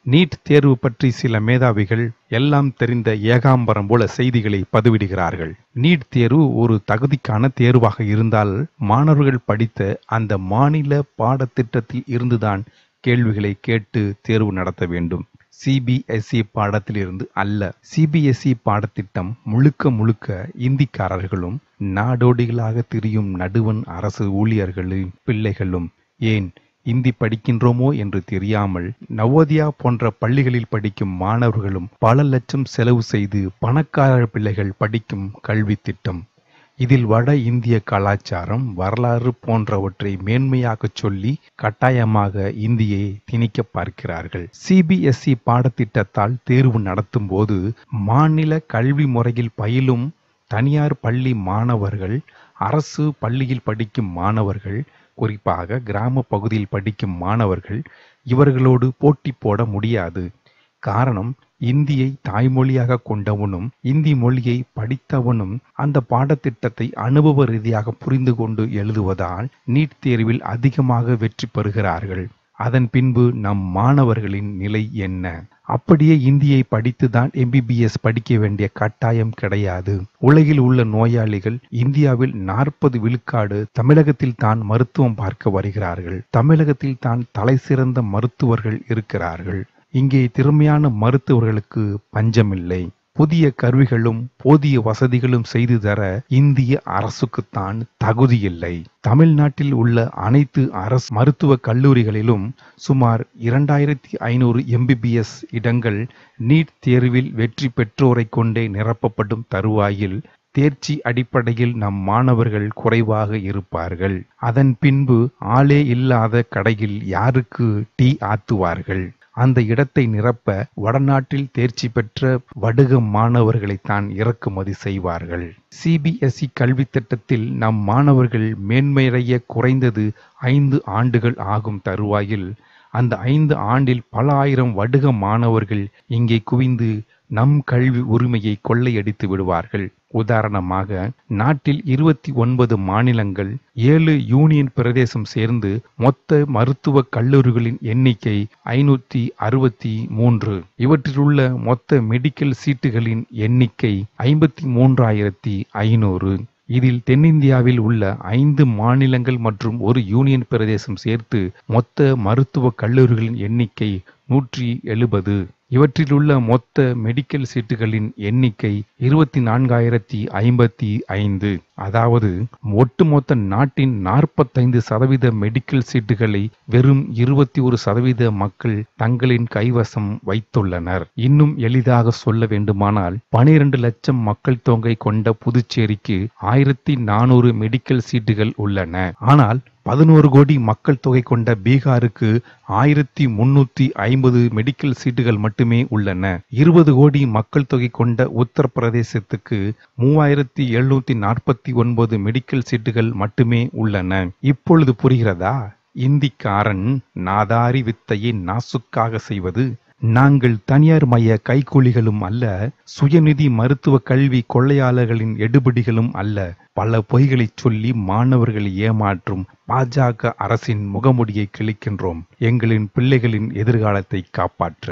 NEET தேர்வு பற்றி சில மேதாவிகள் எல்லாம் தெரிந்த ஏகாம்பரம் போல செய்திகளை பதிவிடுகிறார்கள். நீட் தேர்வு ஒரு தகுதிக்கான தேர்வாக இருந்தால் மாணவர்கள் படித்த அந்த மாநில பாடத்திட்டத்தில் இருந்துதான் கேள்விகளை கேட்டு தேர்வு நடத்த வேண்டும். சிபிஎஸ்இ பாடத்திலிருந்து அல்ல. சிபிஎஸ்இ பாடத்திட்டம் முழுக்க முழுக்க இந்திக்காரர்களும் நாடோடிகளாக திரியும் நடுவண் அரசு ஊழியர்களின் பிள்ளைகளும், ஏன் இந்தி படிக்கின்றோமோ என்று தெரியாமல் நவோதயா போன்ற பள்ளிகளில் படிக்கும் மாணவர்களும் பல லட்சம் செலவு செய்து பணக்காரர் பிள்ளைகள் படிக்கும் கல்வி திட்டம். இதில் வட இந்திய கலாச்சாரம், வரலாறு போன்றவற்றை மேன்மையாக சொல்லி கட்டாயமாக இந்தியை திணிக்க பார்க்கிறார்கள். சிபிஎஸ்இ பாடத்திட்டத்தால் தேர்வு நடத்தும் போது மாநில கல்வி முறையில் பயிலும் தனியார் பள்ளி மாணவர்கள், அரசு பள்ளியில் படிக்கும் மாணவர்கள், குறிப்பாக கிராம பகுதியில் படிக்கும் மாணவர்கள் இவர்களோடு போட்டி போட முடியாது. காரணம், இந்தியை தாய்மொழியாக கொண்டவனும் இந்தி மொழியை படித்தவனும் அந்த பாடத்திட்டத்தை அனுபவ ரீதியாக புரிந்து கொண்டு எழுதுவதால் நீட் தேர்வில் அதிகமாக வெற்றி பெறுகிறார்கள். அதன் பின்பு நம் மாணவர்களின் நிலை என்ன? அப்படியே இந்தியை படித்துதான் எம்பிபிஎஸ் படிக்க வேண்டிய கட்டாயம் கிடையாது. உலகில் உள்ள நோயாளிகள் இந்தியாவில் 40 விழுக்காடு தமிழகத்தில் தான் மருத்துவம் பார்க்க வருகிறார்கள். தமிழகத்தில் தான் தலை சிறந்த மருத்துவர்கள் இருக்கிறார்கள். இங்கே திறமையான மருத்துவர்களுக்கு பஞ்சமில்லை. புதிய கருவிகளும் போதிய வசதிகளும் செய்து தர இந்திய அரசுக்குத்தான் தகுதியில்லை. தமிழ்நாட்டில் உள்ள அனைத்து அரசு மருத்துவக் கல்லூரிகளிலும் சுமார் 2500 எம்பிபிஎஸ் இடங்கள் நீட் தேர்வில் வெற்றி பெற்றோரை கொண்டே நிரப்பப்படும் தருவாயில் தேர்ச்சி அடிப்படையில் நம் மாணவர்கள் குறைவாக இருப்பார்கள். அதன் பின்பு ஆளே இல்லாத கடையில் யாருக்கு டீ ஆத்துவார்கள்? அந்த இடத்தை நிரப்ப வடநாட்டில் தேர்ச்சி பெற்ற வடுக மாணவர்களைத்தான் இறக்குமதி செய்வார்கள். சிபிஎஸ்இ கல்வி திட்டத்தில் நம் மாணவர்கள் மேன்மையடைய குறைந்தது 5 ஆண்டுகள் ஆகும் தருவாயில் அந்த 5 ஆண்டில் பல ஆயிரம் வடுக மாணவர்கள் இங்கே குவிந்து நம் கல்வி உரிமையை கொள்ளையடித்து விடுவார்கள். உதாரணமாக, நாட்டில் 29 மாநிலங்கள், 7 யூனியன் பிரதேசம் சேர்ந்து மொத்த மருத்துவக் கல்லூரிகளின் எண்ணிக்கை 563. இவற்றிலுள்ள மொத்த மெடிக்கல் சீட்டுகளின் எண்ணிக்கை 53,500. இதில் தென்னிந்தியாவில் உள்ள 5 மாநிலங்கள் மற்றும் ஒரு யூனியன் பிரதேசம் சேர்த்து மொத்த மருத்துவக் கல்லூரிகளின் எண்ணிக்கை 170. இவற்றிலுள்ள மொத்த மெடிக்கல் சீட்டுகளின் எண்ணிக்கை 24,055. அதாவது ஒட்டுமொத்த நாட்டின் 45% மெடிக்கல் சீட்டுகளை வெறும் 21% மக்கள் தங்களின் கைவசம் வைத்துள்ளனர். இன்னும் எளிதாக சொல்ல வேண்டுமானால் 12 லட்சம் மக்கள் தொகை கொண்ட புதுச்சேரிக்கு 1400 மெடிக்கல் சீட்டுகள் உள்ளன. ஆனால் 11 கோடி மக்கள் தொகை கொண்ட பீகாருக்கு 1350 மெடிக்கல் சீட்டுகள் மட்டுமே உள்ளன. 20 கோடி மக்கள் தொகை கொண்ட உத்தரப்பிரதேசத்துக்கு 3749 மெடிக்கல் சீட்டுகள் மட்டுமே உள்ளன. இப்பொழுது புரிகிறதா? இந்திக்காரன் நாதாரி வித்தையை நாசுக்காக செய்வது. நாங்கள் தனியார் மய கைக்கூலிகளும் அல்ல, சுயநிதி மருத்துவ கல்வி கொள்ளையாளர்களின் எடுபிடிகளும் அல்ல. பல பொய்களை சொல்லி மாணவர்களை ஏமாற்றும் பாஜக அரசின் முகமுடியை கிழிக்கின்றோம், எங்களின் பிள்ளைகளின் எதிர்காலத்தை காப்பாற்ற.